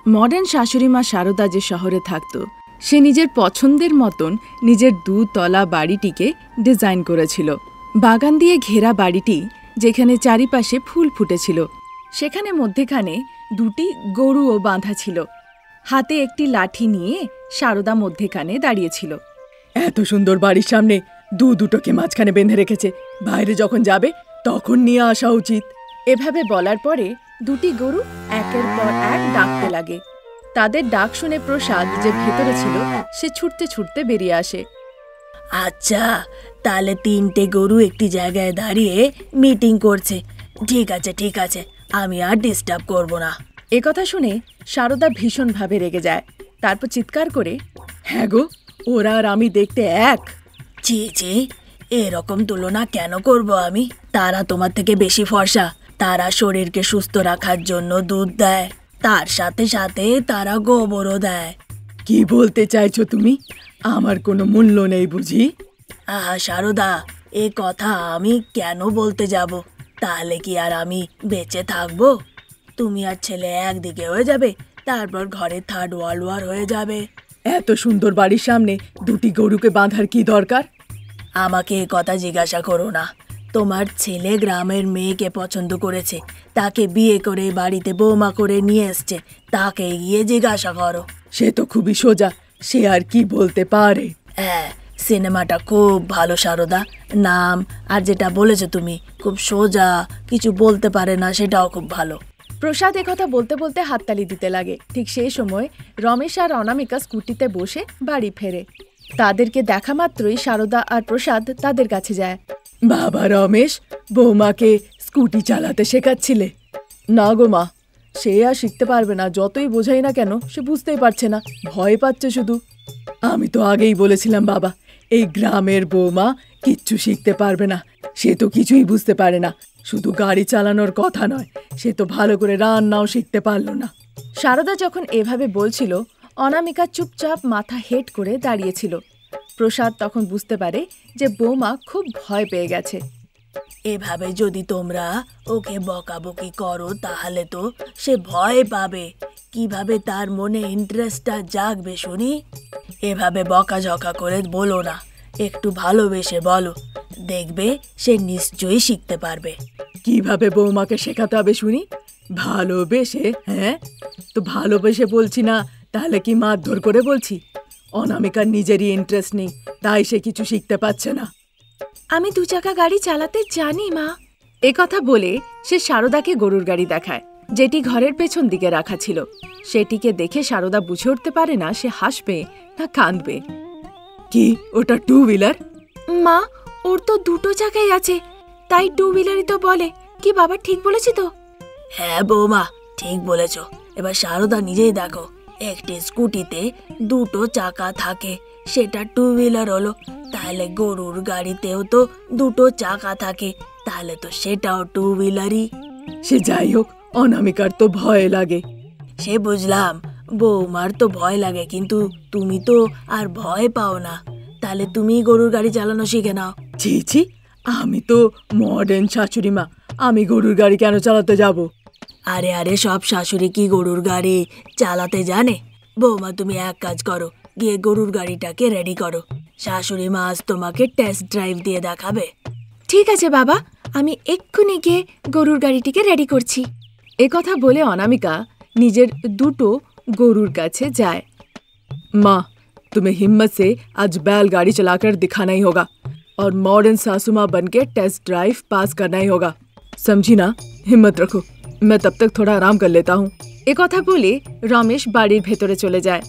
Modern শাশুড়ি মা শারদা যে শহরে থাকত, সে নিজের পছন্দের মতন নিজের 2 তলা বাড়িটিকে ডিজাইন করেছিল। বাগান দিয়ে ঘেরা বাড়িটি, যেখানে চারিপাশে ফুল ফুটেছিল, সেখানে মধ্যেখানে 2টি গরুও বাঁধা ছিল। হাতে একটি লাঠি নিয়ে শারদা মধ্যেখানে দাঁড়িয়েছিল। এত সুন্দর বাড়ির সামনে দুটোকে মাঝখানে বেঁধে রেখেছে, বাইরে যখন যাবে তখন নিয়ে আসা উচিত। এভাবে বলার পরে 2টি গরু একের পর এক ডাকতে লাগে। তাদের ডাক শুনে প্রসাদ, যে ভেতরে ছিল, সে ছুটতে ছুটতে বেরিয়ে আসে। আচ্ছা, তাহলে 3টে গরু একটি জায়গায় দাঁড়িয়ে মিটিং করছে। ঠিক আছে ঠিক আছে, আমি আর ডিস্টার্ব করব না। একথা শুনে শারদা ভীষণভাবে রেগে যায়। তারপর চিৎকার করে, হ্যাঁ গো, ওরা আর আমি দেখতে এক। ছি ছি, এরকম তুলনা কেন করব আমি? তারা তোমার থেকে বেশি ফর্সা। তারা শরীরকে সুস্থ রাখার জন্য দুধ দেয়, তার সাথে সাথে তারা গোবরও দেয়। কি বলতে চাইছো তুমি? আমার কোনো মূল্য নেই বুঝি? আহা শারদা, এ কথা আমি কেন বলতে যাব? তাহলে কি আর আমি বেঁচে থাকবো? তুমি আর ছেলে একদিকে হয়ে যাবে, তারপর ঘরে 3rd ওয়ার্ল্ড ওয়ার হয়ে যাবে। এত সুন্দর বাড়ির সামনে 2টি গরুকে বাঁধার কি দরকার? আমাকে এ কথা জিজ্ঞাসা করো না। তোমার ছেলে গ্রামের মেয়েকে পছন্দ করেছে, তাকে বিয়ে করে বাড়িতে বৌমা করে নিয়ে এসছে। তাকে গিয়ে জিজ্ঞাসা করো। সে তো খুবই সোজা, সে আর কি বলতে পারে? হ্যাঁ, সিনেমাটা খুব ভালো শারদা। নাম আর যেটা বলেছো তুমি, খুব সোজা, কিছু বলতে পারে না, সেটাও খুব ভালো। প্রসাদ একথা বলতে বলতে হাততালি দিতে লাগে। ঠিক সেই সময় রমেশ আর অনামিকা স্কুটিতে বসে বাড়ি ফেরে। তাদেরকে দেখা মাত্রই শারদা আর প্রসাদ তাদের কাছে যায়। বাবা রমেশ, বৌমাকে স্কুটি চালাতে শেখাচ্ছিলে? না গো মা, সে আর শিখতে পারবে না। যতই বোঝাই না কেন, সে বুঝতেই পারছে না, ভয় পাচ্ছে শুধু। আমি তো আগেই বলেছিলাম বাবা, এই গ্রামের বৌমা কিচ্ছু শিখতে পারবে না। সে তো কিছুই বুঝতে পারে না। শুধু গাড়ি চালানোর কথা নয়, সে তো ভালো করে রান্নাও শিখতে পারলো না। শারদা যখন এভাবে বলছিল, অনামিকা চুপচাপ মাথা হেট করে দাঁড়িয়েছিল। প্রসাদ তখন বুঝতে পারে যে বৌমা খুব ভয় পেয়ে গেছে। এভাবে যদি তোমরা ওকে বকাবকি করো, তাহলে তো সে ভয় পাবে। কিভাবে তার মনে ইন্টারেস্টটা জাগবে শুনি? এভাবে বকাঝকা করে বলো না, একটু ভালোবেসে বলো, দেখবে সে নিশ্চয়ই শিখতে পারবে। কিভাবে বৌমাকে শেখাতে হবে শুনি? ভালোবেসে? হ্যাঁ, তো ভালোবেসে বলছি না, তাহলে কি মারধর করে বলছি? অনামিকার নিজেরই ইন্টারেস্ট নেই, তাই সে কিছু শিখতে পারছে না। আমি 2 চাকা গাড়ি চালাতে জানি মা। একথা বলে সে শারদাকে গরুর গাড়ি দেখায়, যেটি ঘরের পেছন দিকে রাখা ছিল। সেটিকে দেখে শারদা বুঝে উঠতে পারে না সে হাসবে না কাঁদবে। কি, ওটা 2 হুইলার? মা, ওর তো 2টো চাকাই আছে, তাই 2 হুইলারই তো বলে। কি বাবা, ঠিক বলেছি তো? হ্যাঁ বৌমা, ঠিক বলেছ। এবার শারদা নিজেই দেখো, একটি স্কুটিতে 2টো চাকা থাকে, সেটা 2 হুইলার হলো। তাহলে গরুর গাড়িতেও তো 2টো চাকা থাকে, তাহলে তো সেটাও 2 হুইলারই। সে যাই হোক, অনামিকার তো ভয় লাগে। সে বুঝলাম, বৌমার তো ভয় লাগে, কিন্তু তুমি তো আর ভয় পাও না। তাহলে তুমি গরুর গাড়ি চালানো শিখে নাও। ছি ছি, আমি তো মডার্ন শাশুড়ি মা, আমি গরুর গাড়ি কেন চালাতে যাব? আরে আরে, সব শাশুড়ি কি গরুর গাড়ি চালাতে জানে? বৌমা, তুমি এক কাজ করো, গিয়ে গরুর গাড়িটাকে রেডি করো। শাশুড়ি মা আজ তোমাকে টেস্ট ড্রাইভ দিয়ে দেখাবে। ঠিক আছে বাবা, আমি এক্ষুনি গিয়ে গরুর গাড়িটিকে রেডি করছি। একথা বলে অনামিকা নিজের 2টো গরুর কাছে যায়। माँ, तुम्हें हिम्मत से आज बैलगाड़ी चलाकर दिखाना ही होगा और मॉडर्न सासू माँ बन के टेस्ट ड्राइव पास करना ही होगा, समझी ना? हिम्मत रखो, मैं तब तक थोड़ा आराम कर लेता हूँ। এ কথা বলে রমেশ বাড়ির ভেতরে চলে যায়।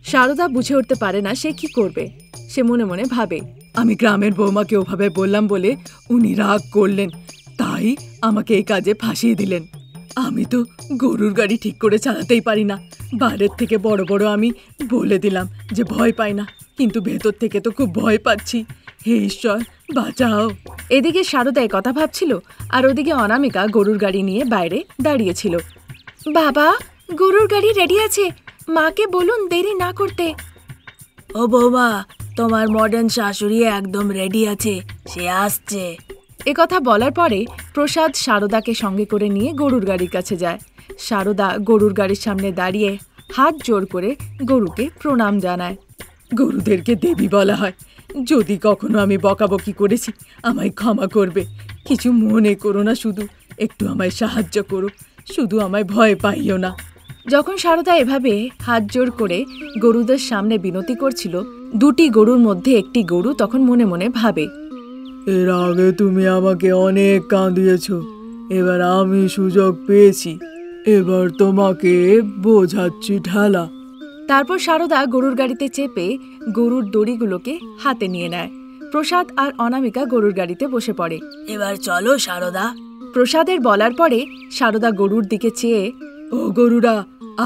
শারদা বুঝে উঠতে পারে না সে কি করবে। সে মনে মনে ভাবে, আমি গ্রামের বৌমাকে ওভাবে বললাম বলে উনি রাগ করলেন, তাই আমাকে এই কাজে ফাঁসিয়ে দিলেন। আমি তো গরুর গাড়ি ঠিক করে চালাতেই পারি না। বাইরের থেকে বড় বড় আমি বলে দিলাম যে ভয় পাই না, কিন্তু ভেতর থেকে তো খুব ভয় পাচ্ছি। হে ঈশ্বর, বাঁচাও। এদিকে শারদা কথা ভাবছিল, আর ওদিকে অনামিকা গরুর গাড়ি নিয়ে বাইরে দাঁড়িয়েছিল। বাবা, গরুর গাড়ি রেডি আছে, মাকে বলুন দেরি না করতে। ও বৌমা, তোমার মডার্ন শাশুড়ি একদম রেডি আছে, সে আসছে। একথা বলার পরে প্রসাদ শারদাকে সঙ্গে করে নিয়ে গরুর গাড়ির কাছে যায়। শারদা গরুর গাড়ির সামনে দাঁড়িয়ে হাত জোর করে গরুকে প্রণাম জানায়। গরুদেরকে দেবী বলা হয়। যদি কখনো আমি বকাবকি করেছি আমায় ক্ষমা করবে। কিছু মনে করো না, শুধু একটু আমায় সাহায্য করো, শুধু আমায় ভয় পাইও না। যখন সারদা এভাবে হাত জোর করে গরুদের সামনে বিনতি করছিল, দুটি গরুর মধ্যে একটি গরু তখন মনে মনে ভাবে, এর আগে তুমি আমাকে অনেক কাঁদিয়েছ, এবার আমি সুযোগ পেয়েছি, এবার তোমাকে বোঝাচ্ছি ঠেলা। তারপর সারদা গরুর গাড়িতে চেপে গরুর দড়িগুলোকে হাতে নিয়ে নেয়। প্রসাদ আর অনামিকা গরুর গাড়িতে বসে পড়ে। এবার চলো সারদা। প্রসাদের বলার পরে সারদা গরুর দিকে চেয়ে, ও গরুরা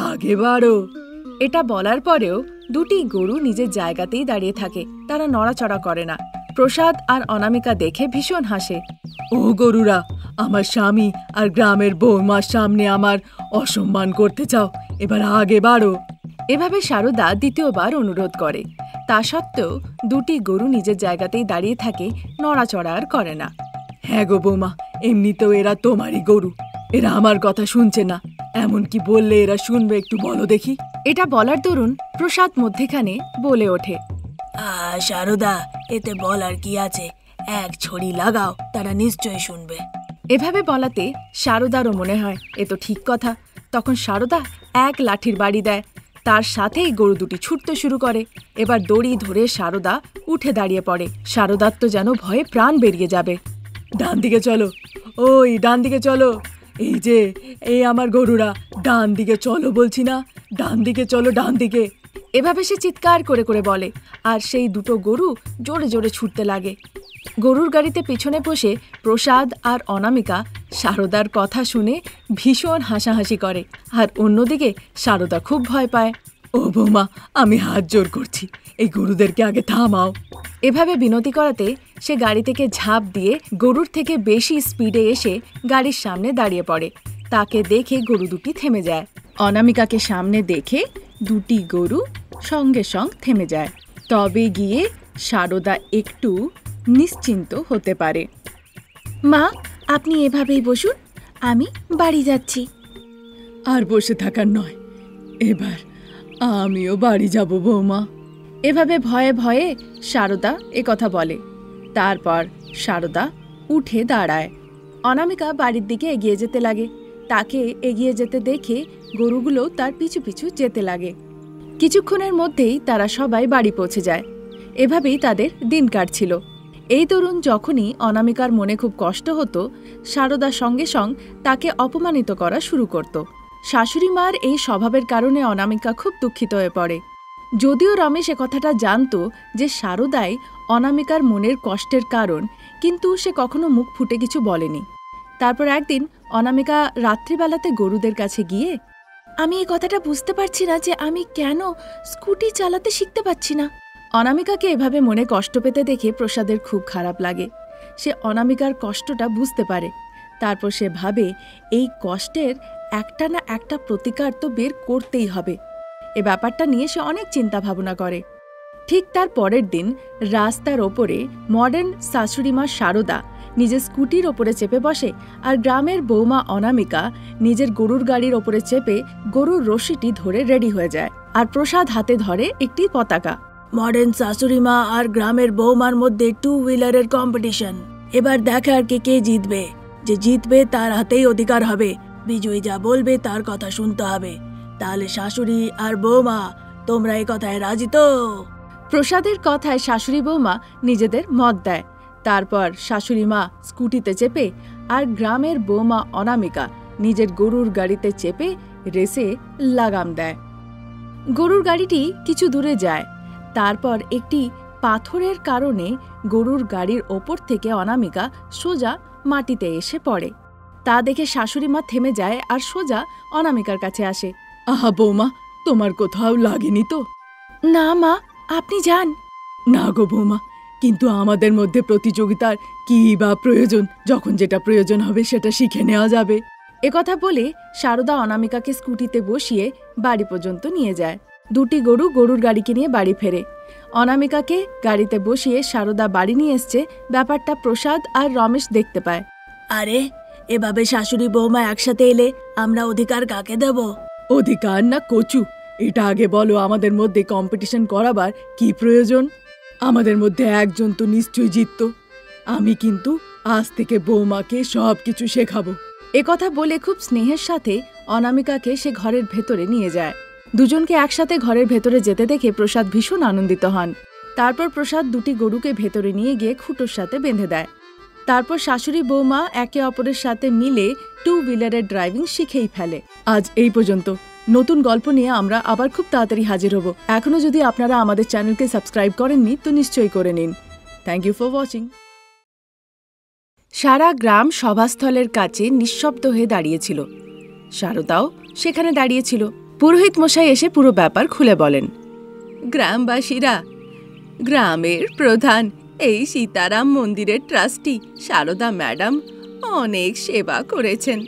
আগে বাড়ো। এটা বলার পরেও দুটি গরু নিজের জায়গাতেই দাঁড়িয়ে থাকে, তারা নড়াচড়া করে না। প্রসাদ আর অনামিকা দেখে ভীষণ হাসে। ও গরুরা, আমার স্বামী আর গ্রামের বৌমার সামনে আমার অসম্মান করতে চাও? এবার আগে বাড়ো। এভাবে সারদা দ্বিতীয়বার অনুরোধ করে। তা সত্ত্বেও দুটি গরু নিজের জায়গাতেই দাঁড়িয়ে থাকে, নড়াচড়া আর করে না। হ্যাঁ গো বৌমা, এমনিতেও এরা তোমারই গরু, এরা আমার কথা শুনছে না। এমন কি বললে এরা শুনবে, একটু বলো দেখি। এটা বলার দরুন প্রসাদ মধ্যেখানে বলে ওঠে, সারদা, এতে বলার কি আছে, এক ছড়ি লাগাও, তারা নিশ্চয়ই শুনবে। এভাবে বলাতে সারদারও মনে হয় এ তো ঠিক কথা। তখন সারদা এক লাঠির বাড়ি দেয়, তার সাথেই গরু দুটি ছুটতে শুরু করে। এবার দড়ি ধরে সারদা উঠে দাঁড়িয়ে পড়ে। সারদার তো যেন ভয়ে প্রাণ বেরিয়ে যাবে। ডান দিকে চলো, ওই ডান দিকে চলো, এই যে এই আমার গরুরা, ডান দিকে চলো বলছি না, ডান দিকে চলো, ডান দিকে। এভাবে সে চিৎকার করে করে বলে, আর সেই দুটো গরু জোরে জোরে ছুটতে লাগে। গরুর গাড়িতে পিছনে বসে প্রসাদ আর অনামিকা সারদার কথা শুনে ভীষণ হাসাহাসি করে, আর অন্যদিকে সারদা খুব ভয় পায়। ও বৌমা, আমি হাত জোর করছি, এই গরুদেরকে আগে থামাও। এভাবে বিনতি করাতে সে গাড়ি থেকে ঝাঁপ দিয়ে গরুর থেকে বেশি স্পিডে এসে গাড়ির সামনে দাঁড়িয়ে পড়ে। তাকে দেখে গরু দুটি থেমে যায়। অনামিকাকে সামনে দেখে দুটি গরু সঙ্গে সঙ্গ থেমে যায়। তবে গিয়ে সারদা একটু নিশ্চিন্ত হতে পারে। মা, আপনি এভাবেই বসুন, আমি বাড়ি যাচ্ছি। আর বসে থাকার নয়, এবার আমিও বাড়ি যাব বৌমা। এভাবে ভয়ে ভয়ে সারদা কথা বলে। তারপর সারদা উঠে দাঁড়ায়। অনামিকা বাড়ির দিকে এগিয়ে যেতে লাগে। তাকে এগিয়ে যেতে দেখে গরুগুলো তার পিছু পিছু যেতে লাগে। কিছুক্ষণের মধ্যেই তারা সবাই বাড়ি পৌঁছে যায়। এভাবেই তাদের দিন কাটছিল। এই তরুণ যখনই অনামিকার মনে খুব কষ্ট হতো, সারদার সঙ্গে সঙ্গে তাকে অপমানিত করা শুরু করত। শাশুড়ি মার এই স্বভাবের কারণে অনামিকা খুব দুঃখিত হয়ে পড়ে। যদিও রমেশ কথাটা জানত যে সারদাই অনামিকার মনের কষ্টের কারণ, কিন্তু সে কখনো মুখ ফুটে কিছু বলেনি। তারপর একদিন অনামিকা রাত্রিবেলাতে গরুদের কাছে গিয়ে, আমি এই কথাটা বুঝতে পারছি না যে আমি কেন স্কুটি চালাতে শিখতে পারছি না। অনামিকাকে এভাবে মনে কষ্ট পেতে দেখে প্রসাদের খুব খারাপ লাগে। সে অনামিকার কষ্টটা বুঝতে পারে। তারপর সে ভাবে এই কষ্টের একটা না একটা প্রতিকার তো বের করতেই হবে। এ ব্যাপারটা নিয়ে সে অনেক চিন্তা ভাবনা করে। ঠিক তার পরের দিন রাস্তার ওপরে মডার্ন শাশুড়িমা সারদা নিজের স্কুটির ওপরে চেপে বসে, আর গ্রামের বৌমা অনামিকা নিজের গরুর গাড়ির ওপরে চেপে গরুর রশিটি ধরে রেডি হয়ে যায়। আর প্রসাদ হাতে ধরে একটি পতাকা। মডার্ন শাশুড়িমা আর গ্রামের বৌমার মধ্যে 2 হুইলারের কম্পিটিশন। এবার দেখা আর কে জিতবে। যে জিতবে তার হাতেই অধিকার হবে। বিজয়ী যা বলবে তার কথা শুনতে হবে। তাহলে শাশুড়ি আর বৌমা, তোমরা এই কথায় রাজি তো? প্রসাদের কথায় শাশুড়ি বৌমা নিজেদের মত দেয়। তারপর শাশুড়ি মা স্কুটিতে চেপে আর গ্রামের বৌমা অনামিকা নিজের গরুর গাড়িতে চেপে রেসে লাগাম দেয়। গরুর গাড়িটি কিছু দূরে যায়। তারপর একটি পাথরের কারণে গরুর গাড়ির ওপর থেকে অনামিকা সোজা মাটিতে এসে পড়ে। তা দেখে শাশুড়ি মা থেমে যায় আর সোজা অনামিকার কাছে আসে। আহা বৌমা, তোমার কোথাও লাগেনি তো? না মা, আপনি যান। না গো বৌমা, কিন্তু আমাদের মধ্যে প্রতিযোগিতার কি বা প্রয়োজন? যখন যেটা প্রয়োজন হবে সেটা শিখে নেওয়া যাবে। একথা বলে সারদা অনামিকাকে স্কুটিতে বসিয়ে বাড়ি পর্যন্ত নিয়ে যায়। দুটি গরু গরুর গাড়িকে নিয়ে বাড়ি ফেরে। অনামিকাকে গাড়িতে বসিয়ে সারদা বাড়ি নিয়ে এসছে, ব্যাপারটা প্রসাদ আর রমেশ দেখতে পায়। আরে, এভাবে শাশুড়ি বৌমা একসাথে এলে আমরা অধিকার কাকে দেব? অধিকার না কচু, এটা আগে বলো, আমাদের মধ্যে কম্পিটিশন করাবার কি প্রয়োজন? আমাদের মধ্যে একজন তো নিশ্চয়ই জিতত। আমি কিন্তু আজ থেকে বৌমাকে সব কিছু শেখাবো। একথা বলে খুব স্নেহের সাথে অনামিকাকে সে ঘরের ভেতরে নিয়ে যায়। দুজনকে একসাথে ঘরের ভেতরে যেতে দেখে প্রসাদ ভীষণ আনন্দিত হন। তারপর প্রসাদ দুটি গরুকে ভেতরে নিয়ে গিয়ে খুঁটোর সাথে বেঁধে দেয়। তারপর শাশুড়ি বৌমা একে অপরের সাথে মিলে টু হুইলারের ড্রাইভিং শিখেই ফেলে। আজ এই পর্যন্ত। নতুন গল্প নিয়ে আমরা আবার খুব তাড়াতাড়ি হাজির হব। এখনো যদি আপনারা আমাদের চ্যানেলকে সাবস্ক্রাইব করেননি তো নিশ্চয়ই করে নিন। Thank you for watching. সারা গ্রাম সভাস্থলের কাছে নিঃশব্দ হয়ে দাঁড়িয়েছিল। শারদাও সেখানে দাঁড়িয়েছিল। পুরোহিত মশাই এসে পুরো ব্যাপার খুলে বলেন। গ্রামবাসীরা, গ্রামের প্রধান এই সীতারাম মন্দিরের ট্রাস্টি শারদা ম্যাডাম অনেক সেবা করেছেন।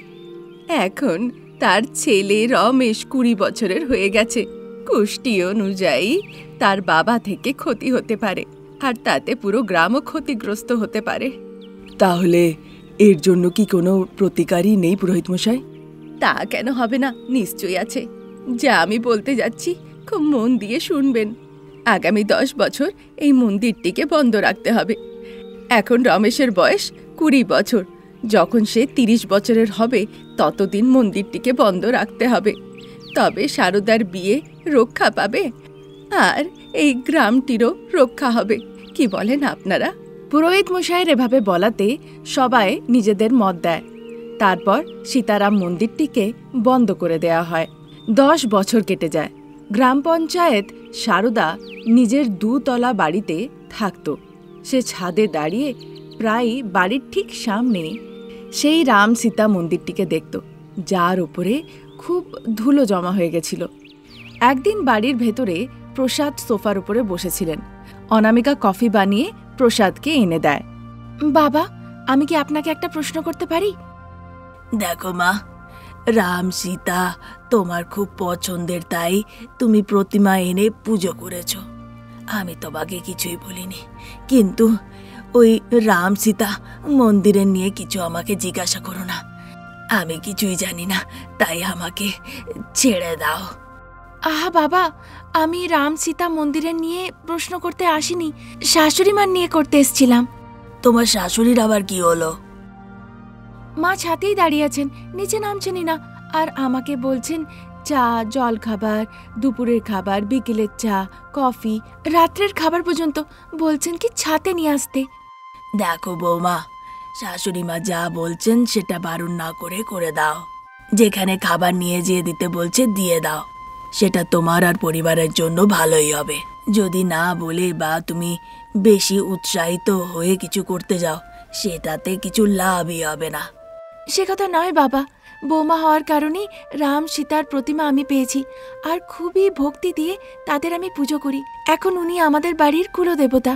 এখন তার ছেলে রমেশ 20 বছরের হয়ে গেছে। কুষ্টি অনুযায়ী তার বাবা থেকে ক্ষতি হতে পারে, আর তাতে পুরো গ্রামও ক্ষতিগ্রস্ত হতে পারে। তাহলে এর জন্য কি কোনো প্রতিকারই নেই পুরোহিত মশাই? তা কেন হবে না, নিশ্চয়ই আছে। যা আমি বলতে যাচ্ছি খুব মন দিয়ে শুনবেন। আগামী 10 বছর এই মন্দিরটিকে বন্ধ রাখতে হবে। এখন রমেশের বয়স 20 বছর। যখন সে 30 বছরের হবে ততদিন মন্দিরটিকে বন্ধ রাখতে হবে। তবে শারদার বিয়ে রক্ষা পাবে আর এই গ্রামটিরও রক্ষা হবে। কি বলেন আপনারা? পুরোহিত মশাইয়ের এভাবে বলাতে সবাই নিজেদের মত দেয়। তারপর সীতারাম মন্দিরটিকে বন্ধ করে দেয়া হয়। 10 বছর কেটে যায়। গ্রাম পঞ্চায়েত শারদা নিজের 2 তলা বাড়িতে থাকত। সে ছাদে দাঁড়িয়ে প্রায় বাড়ির ঠিক সামনে সেই রাম সীতা মন্দিরটিকে দেখত, যার উপরে খুব ধুলো জমা হয়ে গেছিল। একদিন বাড়ির ভেতরে প্রসাদ সোফার উপরে বসেছিলেন। অনামিকা কফি বানিয়ে প্রসাদকে এনে দেয়। বাবা, আমি কি আপনাকে একটা প্রশ্ন করতে পারি? দেখো মা, রাম সীতা তোমার খুব পছন্দের, তাই তুমি প্রতিমা এনে পুজো করেছ। আমি তোমাকে কিছুই বলিনি, কিন্তু ওই রাম সীতা মন্দিরের নিয়ে কিছু আমাকে জিজ্ঞাসা করো না। আমি কিছুই জানি না, তাই আমাকে ছেড়ে দাও। আহা বাবা, আমি রাম সীতা মন্দিরের নিয়ে প্রশ্ন করতে আসিনি, শাশুড়ি মার নিয়ে করতে এসেছিলাম। তোমার শাশুড়ির আবার কি হলো? মা ছাতেই দাঁড়িয়ে আছেন, নিচে নামছেনই না, আর আমাকে বলছেন চা, জল খাবার, দুপুরের খাবার, বিকেলের চা, কফি, রাত্রের খাবার পর্যন্ত বলছেন কি ছাতে নিয়ে আসতে। দেখো বৌমা, শাশুড়ি মা যা বলছেন সেটা বারণ না করে দাও। যেখানে খাবার নিয়ে যেয়ে দিতে বলছে দিয়ে দাও, সেটা তোমার আর পরিবারের জন্য ভালোই হবে। যদি না বলে বা তুমি বেশি উৎসাহিত হয়ে কিছু করতে যাও, সেটাতে কিছু লাভই হবে না। সে কথা নয় বাবা, বৌমা হওয়ার কারণেই রাম সীতার প্রতিমা আমি পেয়েছি, আর খুবই ভক্তি দিয়ে তাদের আমি পুজো করি। এখন উনি আমাদের বাড়ির কুলদেবতা।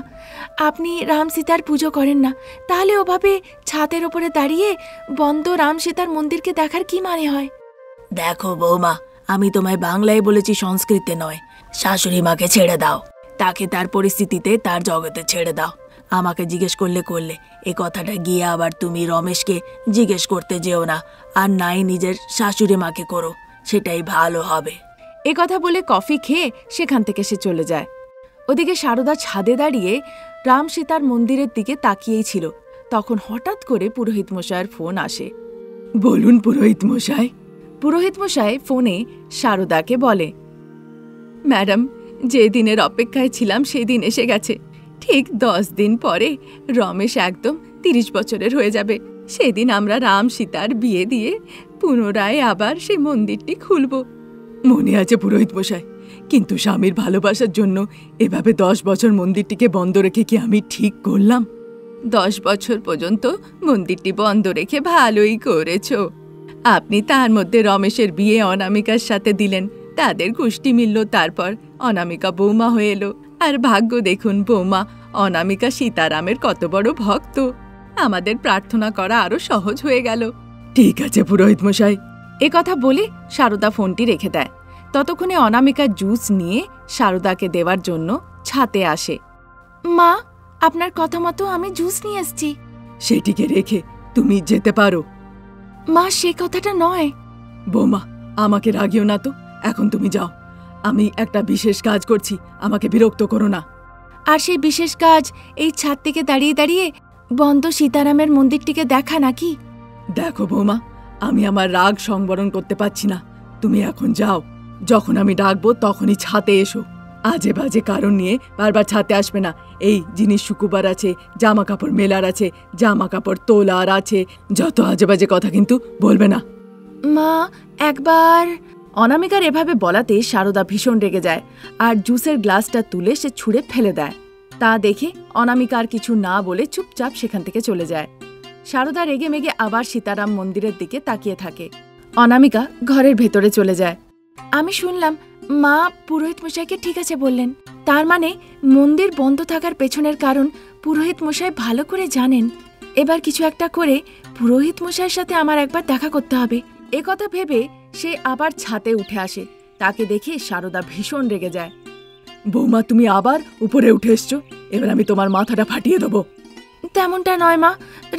আপনি রাম সীতার পুজো করেন না, তাহলে ওভাবে ছাদের ওপরে দাঁড়িয়ে বন্ধ রাম সীতার মন্দিরকে দেখার কি মানে হয়? দেখো বৌমা, আমি তোমায় বাংলায় বলেছি, সংস্কৃতে নয়। শাশুড়ি মাকে ছেড়ে দাও, তাকে তার পরিস্থিতিতে তার জগতে ছেড়ে দাও। আমাকে জিজ্ঞেস করলে এ কথাটা গিয়ে আবার তুমি রমেশকে জিজ্ঞেস করতে যেও না, আর নাই নিজের শাশুড়ি মাকে করো, সেটাই ভালো হবে। এ কথা বলে কফি খেয়ে সেখান থেকে সে চলে যায়। ওদিকে শারদা ছাদে দাঁড়িয়ে রাম সীতার মন্দিরের দিকে তাকিয়েই ছিল। তখন হঠাৎ করে পুরোহিত মশাইয়ের ফোন আসে। বলুন পুরোহিত মশাই। পুরোহিত মশাই ফোনে শারদাকে বলে, ম্যাডাম, যে দিনের অপেক্ষায় ছিলাম সেই দিন এসে গেছে। ঠিক 10 দিন পরে রমেশ একদম 30 বছরের হয়ে যাবে। সেদিন আমরা রাম সীতার বিয়ে দিয়ে পুনরায় আবার সেই মন্দিরটি খুলব। মনে আছে পুরোহিত মশাই, কিন্তু স্বামীর ভালোবাসার জন্য এভাবে 10 বছর মন্দিরটিকে বন্ধ রেখে কি আমি ঠিক করলাম? 10 বছর পর্যন্ত মন্দিরটি বন্ধ রেখে ভালোই করেছ। আপনি তার মধ্যে রমেশের বিয়ে অনামিকার সাথে দিলেন, তাদের গোষ্ঠী মিলল, তারপর অনামিকা বৌমা হয়ে এলো। আর ভাগ্য দেখুন বৌমা অনামিকা সীতারামের কত বড় ভক্ত। আমাদের প্রার্থনা করা আরো সহজ হয়ে গেল। ঠিক আছে পুরোহিত মশাই। এ কথা বলে শারদা ফোনটি রেখে দেয়। ততক্ষণে অনামিকা জুস নিয়ে শারদাকে দেওয়ার জন্য ছাতে আসে। মা, আপনার কথা মতো আমি জুস নিয়ে এসেছি। সেটিকে রেখে তুমি যেতে পারো। মা, সে কথাটা নয়। বৌমা, আমাকে রাগিও না তো, এখন তুমি যাও। আমি একটা বিশেষ কাজ করছি, আমাকে বিরক্ত করো না। আর সেই বিশেষ কাজ এই ছাদ থেকে দাঁড়িয়ে দাঁড়িয়ে বন্ধ সীতারামের মন্দিরটিকে দেখা নাকি? দেখো বৌমা, আমি আমার রাগ সংবরণ করতে পারছি না। তুমি এখন যাও, যখন আমি ডাকবো তখনই ছাদে এসো। আজে বাজে কারণ নিয়ে বারবার ছাদে আসবে না। এই জিনিস শুকুবার আছে, জামা কাপড় মেলার আছে, জামা কাপড় তোলার আছে, যত আজে বাজে কথা কিন্তু বলবে না। মা একবার। অনামিকার এভাবে বলাতে সারদা ভীষণ রেগে যায় আর জুসের গ্লাসটা তুলে সে ছুঁড়ে ফেলে দেয়। তা দেখে অনামিকা আর কিছু না বলে চুপচাপ সেখান থেকে চলে যায়। সারদা রেগে মেগে আবার সীতারাম মন্দিরের দিকে তাকিয়ে থাকে। অনামিকা ঘরের ভেতরে চলে যায়। আমি শুনলাম মা পুরোহিত মশাইকে ঠিক আছে বললেন। তার মানে মন্দির বন্ধ থাকার পেছনের কারণ পুরোহিত মশাই ভালো করে জানেন। এবার কিছু একটা করে পুরোহিত মশাইয়ের সাথে আমার একবার দেখা করতে হবে। একথা ভেবে সে আবার ছাদে উঠে আসে। তাকে দেখে সারদা ভীষণ রেগে যায়। বৌমা, তুমি আবার উপরে উঠে এসছো, এবার আমি তোমার মাথাটা ফাটিয়ে দেবো। তেমনটা নয় মা,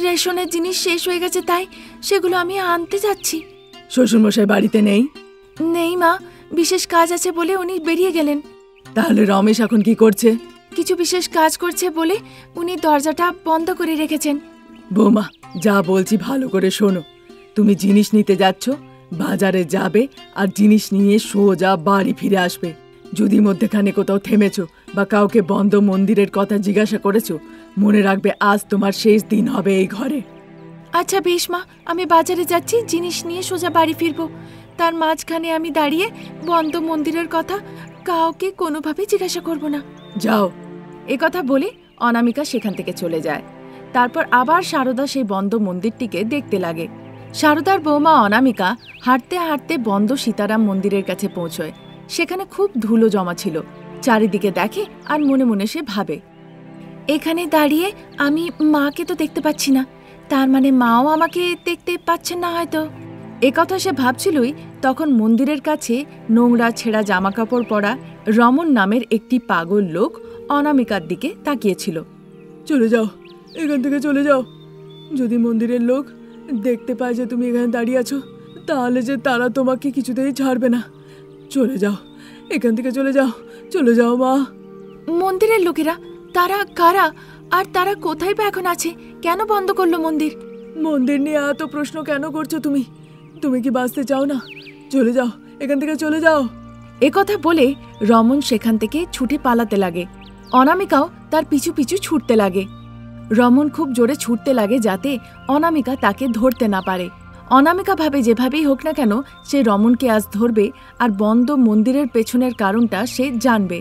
রেশনের জিনিস শেষ হয়ে গেছে তাই সেগুলো আমি আনতে যাচ্ছি। শ্বশুরমশাই বাড়িতে নেই? নেই মা, বিশেষ কাজ আছে বলে উনি বেরিয়ে গেলেন। তাহলে রমেশ এখন কি করছে? কিছু বিশেষ কাজ করছে বলে উনি দরজাটা বন্ধ করে রেখেছেন। বৌমা, যা বলছি ভালো করে শোনো। তুমি জিনিস নিতে যাচ্ছ, বাজারে যাবে আর জিনিস নিয়ে সোজা বাড়ি ফিরে আসবে। যদি মধ্যেখানে কোথাও থেমেছো বা কাউকে বন্ধ মন্দিরের কথা জিজ্ঞাসা করেছো, মনে রাখবে আজ তোমার শেষ দিন হবে এই ঘরে। আচ্ছা বেশ মা, আমি বাজারে যাচ্ছি, জিনিস নিয়ে সোজা বাড়ি ফিরবো। তার মাঝখানে আমি দাঁড়িয়ে বন্ধ মন্দিরের কথা কাউকে কোনোভাবে জিজ্ঞাসা করব না। যাও। একথা বলে অনামিকা সেখান থেকে চলে যায়। তারপর আবার সারদা সেই বন্ধ মন্দিরটিকে দেখতে লাগে। সারদার বৌমা অনামিকা হাঁটতে হাঁটতে বন্ধ সীতারাম মন্দিরের কাছে পৌঁছয়। সেখানে খুব ধুলো জমা ছিল। চারিদিকে দেখে আর মনে মনে সে ভাবে, এখানে দাঁড়িয়ে আমি মাকে তো দেখতে পাচ্ছি না, তার মানে মাও আমাকে দেখতে পাচ্ছেন না হয়তো। একথা সে ভাবছিলই তখন মন্দিরের কাছে নোংরা ছেঁড়া জামাকাপড় পরা রমন নামের একটি পাগল লোক অনামিকার দিকে তাকিয়েছিল। চলে যাও, এখান থেকে চলে যাও। যদি মন্দিরের লোক দেখতে পায় যে তুমি এখানে দাঁড়িয়ে আছো, তাহলে যে তারা তোমাকে কিছুতেই ছাড়বে না। চলে যাও, এখান থেকে চলে যাও, চলে যাও মা। মন্দিরের লোকেরা? তারা কারা? আর তারা কোথায় বা এখন আছে? কেন বন্ধ করলো মন্দির? মন্দির নিয়ে এত প্রশ্ন কেন করছো তুমি? তুমি কি বাঁচতে চাও না? চলে যাও, এখান থেকে চলে যাও। একথা বলে রমন সেখান থেকে ছুটে পালাতে লাগে। অনামিকাও তার পিছু পিছু ছুটতে লাগে। রমন খুব জোরে ছুটতে লাগে যাতে অনামিকা তাকে ধরতে না পারে। অনামিকা ভাবে যেভাবেই হোক না কেন সে রমনকে আজ ধরবে আর বন্ধ মন্দিরের পেছনের কারণটা সে জানবে।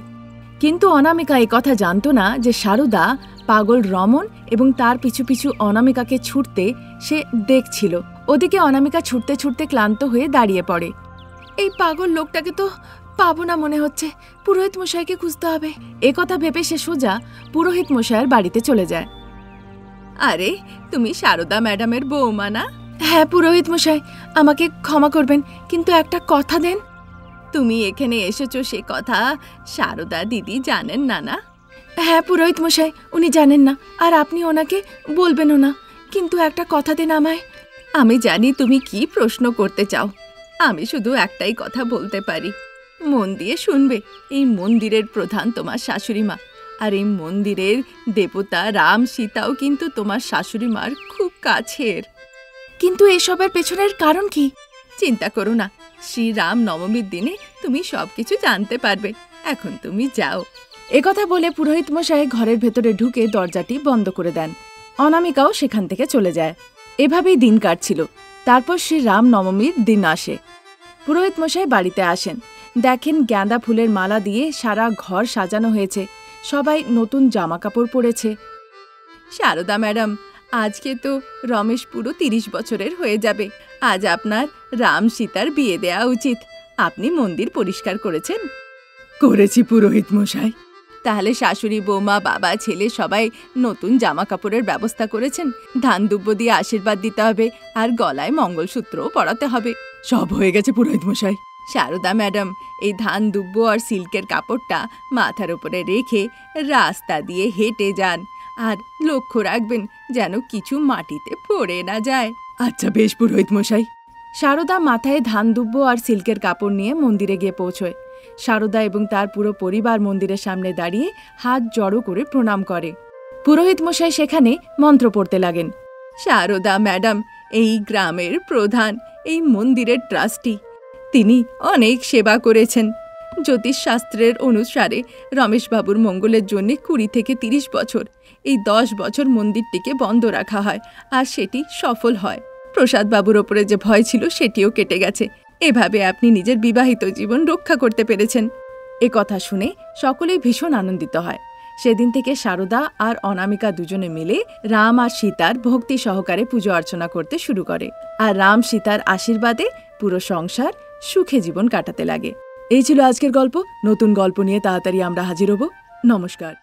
কিন্তু অনামিকা একথা জানত না যে সারদা পাগল রমন এবং তার পিছু পিছু অনামিকাকে ছুটতে সে দেখছিল। ওদিকে অনামিকা ছুটতে ছুটতে ক্লান্ত হয়ে দাঁড়িয়ে পড়ে। এই পাগল লোকটাকে তো পাবো না মনে হচ্ছে, পুরোহিত মশাইকে খুঁজতে হবে। একথা ভেবে সে সোজা পুরোহিত মশাইয়ের বাড়িতে চলে যায়। আরে তুমি সারদা ম্যাডামের বৌমা না? হ্যাঁ পুরোহিত মশাই, আমাকে ক্ষমা করবেন, কিন্তু একটা কথা দেন। তুমি এখানে এসেছো সে কথা সারদা দিদি জানেন না? না হ্যাঁ পুরোহিত মশাই, উনি জানেন না আর আপনি ওনাকে বলবেনও না, কিন্তু একটা কথা দেন আমায়। আমি জানি তুমি কি প্রশ্ন করতে চাও, আমি শুধু একটাই কথা বলতে পারি। মন দিয়ে শুনবে। এই মন্দিরের প্রধান তোমার শাশুড়ি মা, আর এই মন্দিরের দেবতা রাম সীতাও কিন্তু তোমার শাশুড়ি মার খুব কাছের। কিন্তু এসবের পেছনের কারণ কি? চিন্তা করো না, শ্রীরাম নবমীর দিনে তুমি সবকিছু জানতে পারবে। এখন তুমি যাও। একথা বলে পুরোহিত মশাই ঘরের ভেতরে ঢুকে দরজাটি বন্ধ করে দেন। অনামিকাও সেখান থেকে চলে যায়। এভাবেই দিন কাটছিল। তারপর শ্রীরাম নবমীর দিন আসে। পুরোহিত মশাই বাড়িতে আসেন, দেখেন গাঁদা ফুলের মালা দিয়ে সারা ঘর সাজানো হয়েছে, সবাই নতুন জামা কাপড় পরেছে। সারদা ম্যাডাম, আজকে তো রমেশ পুরো 30 বছরের হয়ে যাবে। আজ আপনার রাম সীতার বিয়ে দেওয়া উচিত। আপনি মন্দির পরিষ্কার করেছেন? করেছি পুরোহিত মশাই। তাহলে শাশুড়ি বৌমা বাবা ছেলে সবাই নতুন জামা কাপড়ের ব্যবস্থা করেছেন। ধান দুব্য দিয়ে আশীর্বাদ দিতে হবে আর গলায় মঙ্গলসূত্রও পরাতে হবে। সব হয়ে গেছে পুরোহিত মশাই। সারদা ম্যাডাম, এই ধান দুব্য আর সিল্কের কাপড়টা মাথার উপরে রেখে রাস্তা দিয়ে হেঁটে যান আর লক্ষ্য রাখবেন যেন কিছু মাটিতে পড়ে না যায়। আচ্ছা বেশ পুরোহিত মশাই। সারদা মাথায় ধান দুব্য আর সিল্কের কাপড় নিয়ে মন্দিরে গিয়ে পৌঁছয়। সারদা এবং তার পুরো পরিবার মন্দিরের সামনে দাঁড়িয়ে হাত জড়ো করে প্রণাম করে। পুরোহিত মশাই সেখানে মন্ত্র পড়তে লাগেন। সারদা ম্যাডাম এই গ্রামের প্রধান, এই মন্দিরের ট্রাস্টি। তিনি অনেক সেবা করেছেন। জ্যোতিষশাস্ত্রের অনুসারে রমেশবাবুর মঙ্গলের জন্য 20 থেকে 30 বছর, এই 10 বছর মন্দিরটিকে বন্ধ রাখা হয়, আর সেটি সফল হয়। প্রসাদবাবুর ওপরে যে ভয় ছিল সেটিও কেটে গেছে। এভাবে আপনি নিজের বিবাহিত জীবন রক্ষা করতে পেরেছেন। এ কথা শুনে সকলেই ভীষণ আনন্দিত হয়। সেদিন থেকে সারদা আর অনামিকা দুজনে মিলে রাম আর সীতার ভক্তি সহকারে পুজো অর্চনা করতে শুরু করে, আর রাম সীতার আশীর্বাদে পুরো সংসার সুখে জীবন কাটাতে লাগে। এই ছিল আজকের গল্প। নতুন গল্প নিয়ে তাড়াতাড়ি আমরা হাজির হব। নমস্কার।